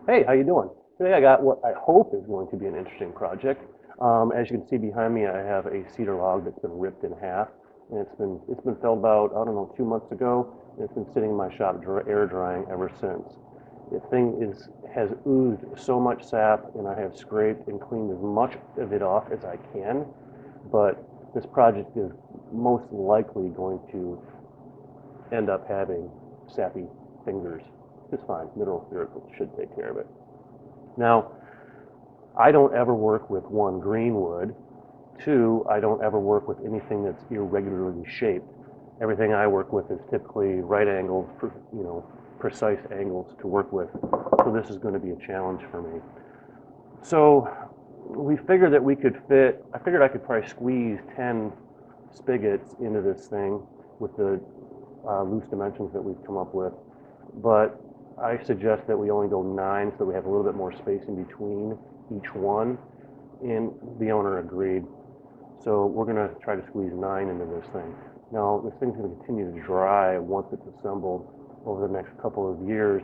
Hey, how you doing? Today I got what I hope is going to be an interesting project. As you can see behind me, I have a cedar log that's been ripped in half, and it's been felled about, I don't know, 2 months ago, and it's been sitting in my shop air drying ever since. The thing has oozed so much sap, and I have scraped and cleaned as much of it off as I can, but this project is most likely going to end up having sappy fingers. It's fine. Mineral spirits should take care of it. Now, I don't ever work with one, green wood. Two, I don't ever work with anything that's irregularly shaped. Everything I work with is typically right angled, precise angles to work with. So this is going to be a challenge for me. So we figured that we could fit, I figured I could probably squeeze 10 spigots into this thing with the loose dimensions that we've come up with. But I suggest that we only go 9 so we have a little bit more space in between each one. And the owner agreed. So we're going to try to squeeze 9 into this thing. Now, this thing's going to continue to dry once it's assembled over the next couple of years.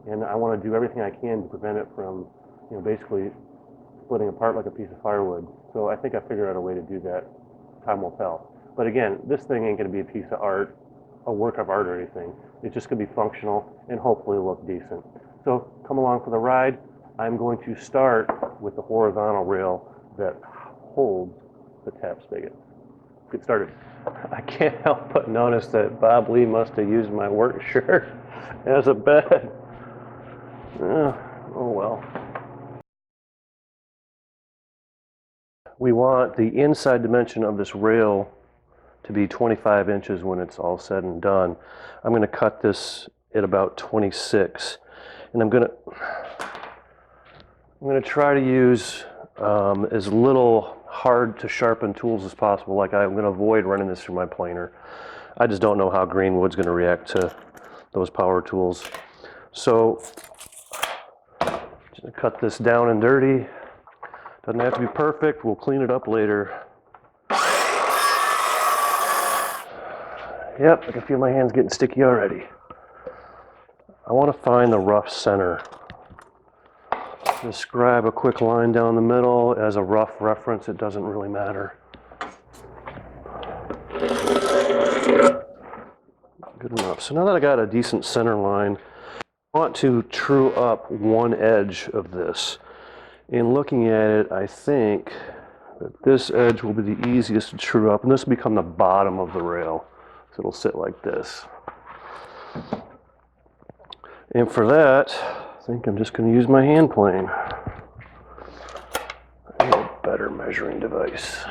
And I want to do everything I can to prevent it from, basically splitting apart like a piece of firewood. So I think I figured out a way to do that. Time will tell. But again, this thing ain't going to be a piece of art, a work of art or anything. It's just going to be functional and hopefully look decent. So come along for the ride. I'm going to start with the horizontal rail that holds the tap spigot. Get started. I can't help but notice that Bob Lee must have used my work shirt as a bed. Oh well. We want the inside dimension of this rail to be 25 inches when it's all said and done. I'm going to cut this at about 26, and I'm going to try to use as little hard to sharpen tools as possible. Like I'm going to avoid running this through my planer. I just don't know how Greenwood's going to react to those power tools. So just cut this down and dirty. Doesn't have to be perfect. We'll clean it up later. Yep, I can feel my hands getting sticky already. I want to find the rough center. Just scribe a quick line down the middle as a rough reference. It doesn't really matter. Good enough. So now that I got a decent center line, I want to true up one edge of this. In looking at it, I think that this edge will be the easiest to true up, and this will become the bottom of the rail. So it'll sit like this. And for that, I think I'm just going to use my hand plane. I need a better measuring device.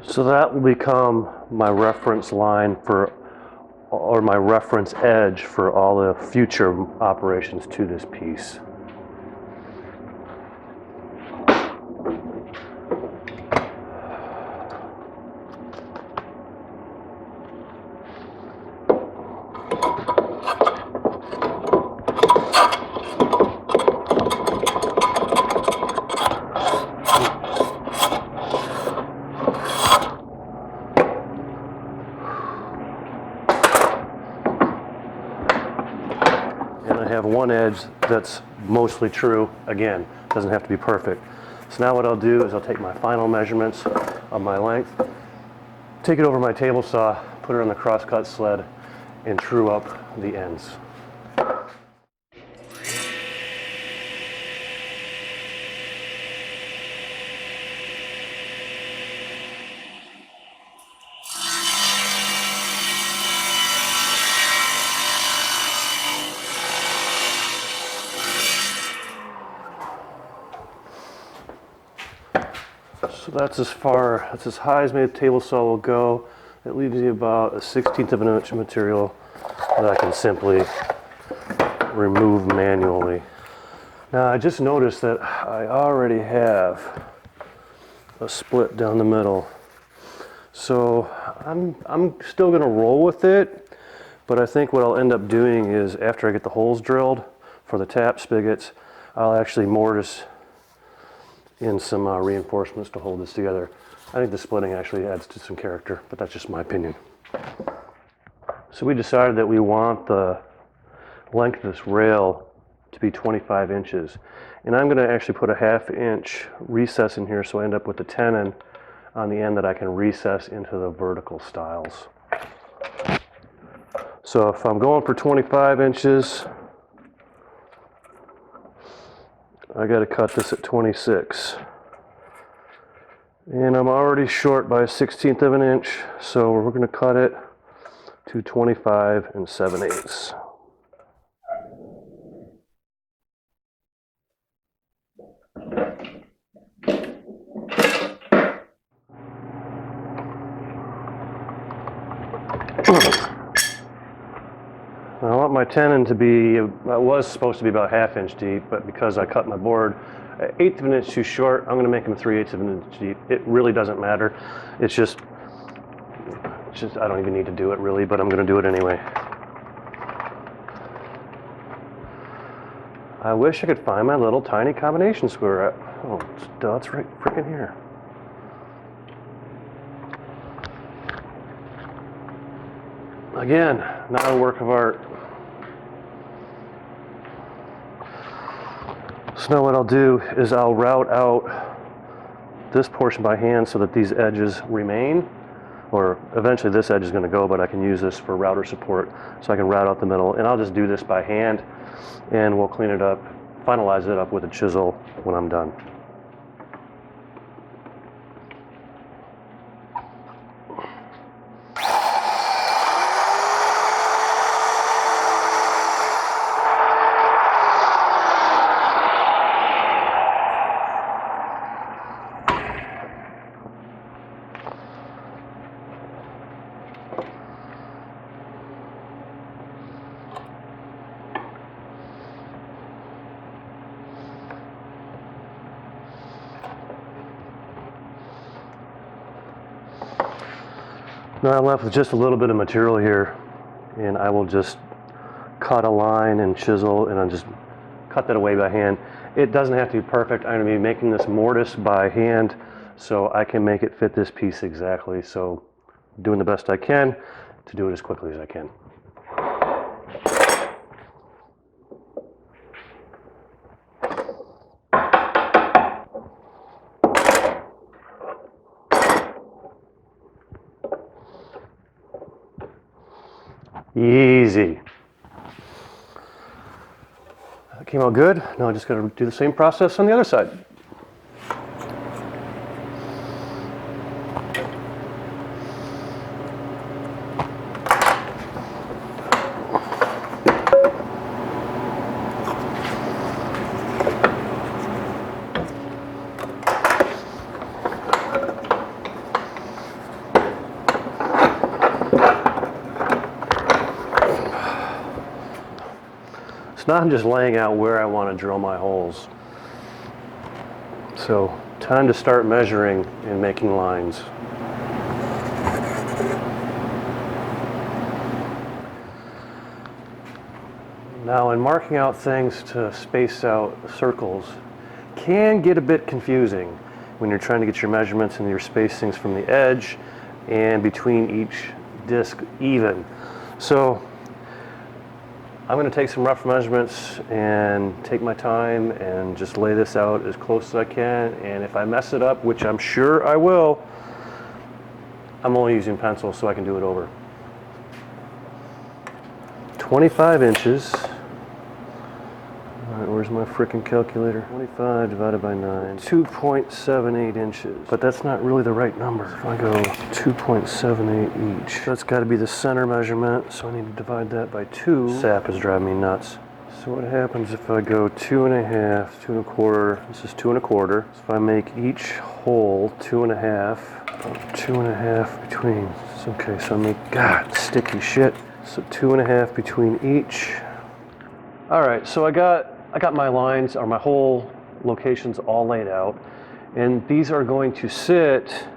So that will become my reference line or my reference edge for all the future operations to this piece. And I have one edge that's mostly true. Again, doesn't have to be perfect. So now what I'll do is I'll take my final measurements of my length, take it over my table saw, put it on the crosscut sled, and true up the ends. So that's as high as my table saw will go. It leaves me about a 1/16 of an inch of material that I can simply remove manually. Now I just noticed that I already have a split down the middle. So I'm still gonna roll with it, but I think what I'll end up doing is after I get the holes drilled for the tap spigots, I'll actually mortise in some reinforcements to hold this together. I think the splitting actually adds to some character, but that's just my opinion. So we decided that we want the length of this rail to be 25 inches. And I'm going to actually put a 1/2 inch recess in here so I end up with a tenon on the end that I can recess into the vertical stiles. So if I'm going for 25 inches, I got to cut this at 26. And I'm already short by 1/16 of an inch, so we're going to cut it to 25 7/8. I want my tenon to be, it was supposed to be about 1/2 inch deep, but because I cut my board 1/8 of an inch too short, I'm going to make them 3/8 of an inch deep. It really doesn't matter. It's just I don't even need to do it really, but I'm going to do it anyway. I wish I could find my little tiny combination square. Oh, it's right freaking here. Again, not a work of art. So now what I'll do is I'll route out this portion by hand so that these edges remain, or eventually this edge is going to go, but I can use this for router support, so I can route out the middle, and I'll just do this by hand, and we'll clean it up, finalize it up with a chisel when I'm done. Now I'm left with just a little bit of material here, and I will just cut a line and chisel, and I'll just cut that away by hand. It doesn't have to be perfect. I'm going to be making this mortise by hand, so I can make it fit this piece exactly. So I'm doing the best I can to do it as quickly as I can. Easy. That came out good. Now I just got to do the same process on the other side. So now I'm just laying out where I want to drill my holes. So time to start measuring and making lines. Now in marking out things to space out circles can get a bit confusing when you're trying to get your measurements and your spacings from the edge and between each disc even. So I'm going to take some rough measurements and take my time and just lay this out as close as I can, and if I mess it up, which I'm sure I will, I'm only using pencil so I can do it over. 25 inches. Alright, where's my frickin' calculator? 25 divided by 9. 2.78 inches. But that's not really the right number. If I go 2.78 each, that's got to be the center measurement, so I need to divide that by 2. Sap is driving me nuts. So what happens if I go 2.5, 2.25, this is 2.25. So if I make each hole 2.5, 2.5 between. Okay, so I make, God, sticky shit. So 2.5 between each. Alright, so I got my lines, or my hole locations all laid out, and these are going to sit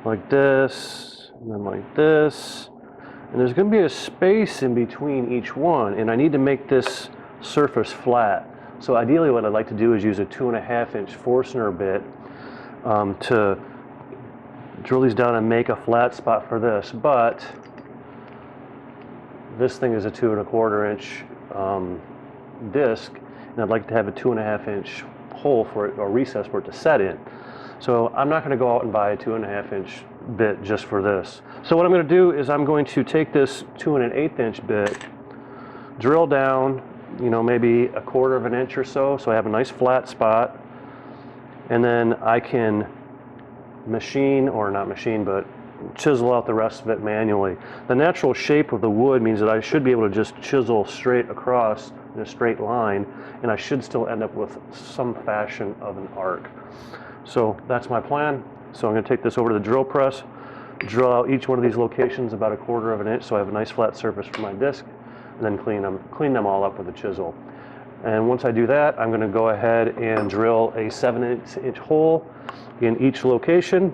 like this, and then like this, and there's going to be a space in between each one, and I need to make this surface flat. So ideally what I'd like to do is use a 2.5 inch Forstner bit to drill these down and make a flat spot for this, but this thing is a 2 1/4 inch disc, and I'd like to have a 2 1/2 inch hole for it, or recess for it to set in. So I'm not going to go out and buy a 2 1/2 inch bit just for this. So what I'm going to do is I'm going to take this 2 1/8 inch bit, drill down, you know, maybe 1/4 inch or so I have a nice flat spot, and then I can machine, or not machine, but chisel out the rest of it manually. The natural shape of the wood means that I should be able to just chisel straight across in a straight line, and I should still end up with some fashion of an arc. So that's my plan. So I'm going to take this over to the drill press, drill out each one of these locations about 1/4 inch so I have a nice flat surface for my disc, and then clean them all up with a chisel. And once I do that, I'm going to go ahead and drill a 7/8 hole in each location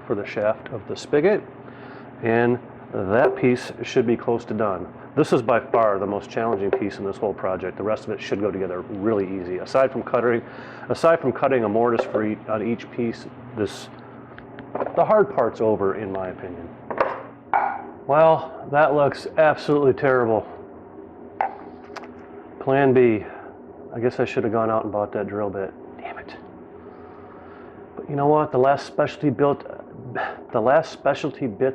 for the shaft of the spigot, and that piece should be close to done. This is by far the most challenging piece in this whole project. The rest of it should go together really easy. Aside from cutting a mortise on each piece, the hard part's over, in my opinion. Well, that looks absolutely terrible. Plan B. I guess I should have gone out and bought that drill bit. Damn it. But you know what? The last specialty bit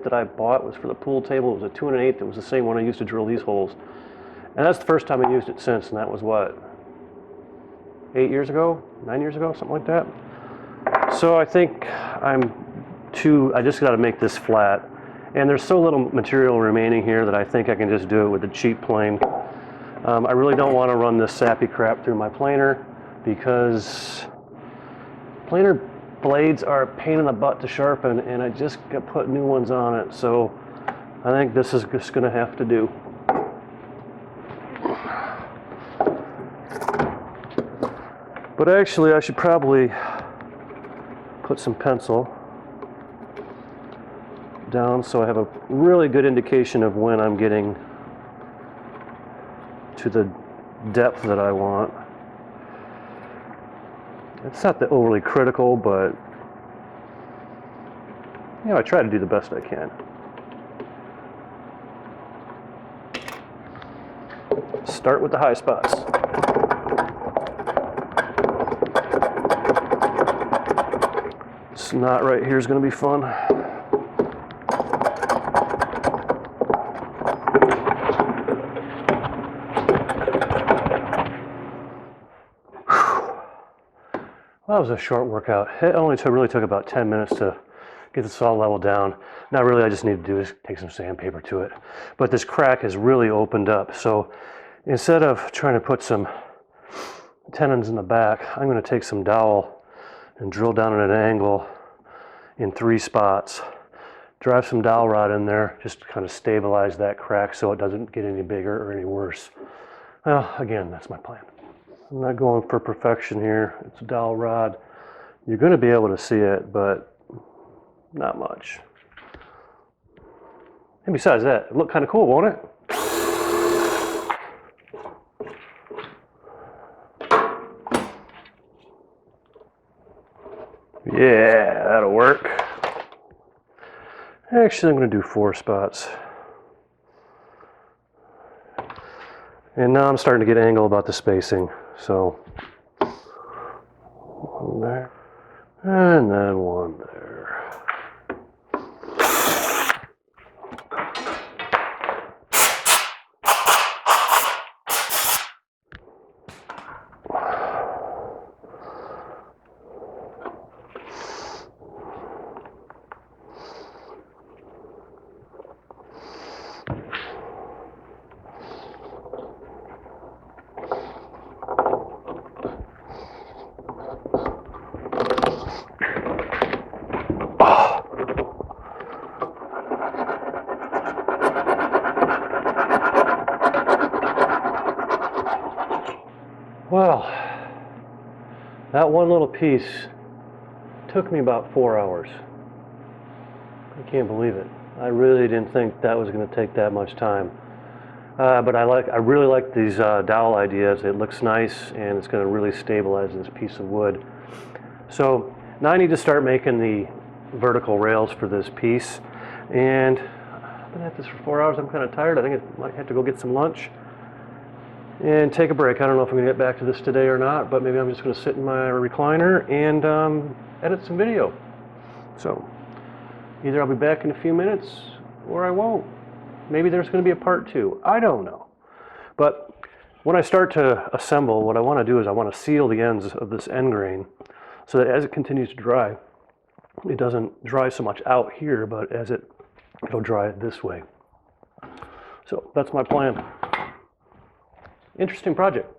that I bought was for the pool table. It was a 2 1/8. It was the same one I used to drill these holes. And that's the first time I used it since, and that was what? 8 years ago? 9 years ago? Something like that. So I think I just got to make this flat. And there's so little material remaining here that I think I can just do it with a cheap plane. I really don't want to run this sappy crap through my planer, because planer blades are a pain in the butt to sharpen, and I just got put new ones on it. So I think this is just going to have to do. But actually, I should probably put some pencil down so I have a really good indication of when I'm getting to the depth that I want. It's not that overly critical, but you know, I try to do the best I can. Start with the high spots. This knot right here is going to be fun. Well, that was a short workout. It only really took about 10 minutes to get this all leveled down. Now really I just need to do is take some sandpaper to it. But this crack has really opened up. So instead of trying to put some tenons in the back, I'm going to take some dowel and drill down at an angle in 3 spots. Drive some dowel rod in there just to kind of stabilize that crack so it doesn't get any bigger or any worse. Well, again, that's my plan. I'm not going for perfection here. It's a dowel rod. You're going to be able to see it, but not much. And besides that, it looked kind of cool, won't it? Yeah, that'll work. Actually, I'm going to do 4 spots. And now I'm starting to get angle about the spacing. So, 1 there, and then 1 there. Well, that one little piece took me about 4 hours. I can't believe it. I really didn't think that was going to take that much time. But I really like these dowel ideas. It looks nice, and it's going to really stabilize this piece of wood. So now I need to start making the vertical rails for this piece. And I've been at this for 4 hours. I'm kind of tired. I think I might have to go get some lunch and take a break. I don't know if I'm going to get back to this today or not, but maybe I'm just going to sit in my recliner and edit some video. So either I'll be back in a few minutes or I won't. Maybe there's going to be a part 2. I don't know. But when I start to assemble, what I want to do is I want to seal the ends of this end grain so that as it continues to dry, it doesn't dry so much out here, but as it'll dry this way. So that's my plan. Interesting project.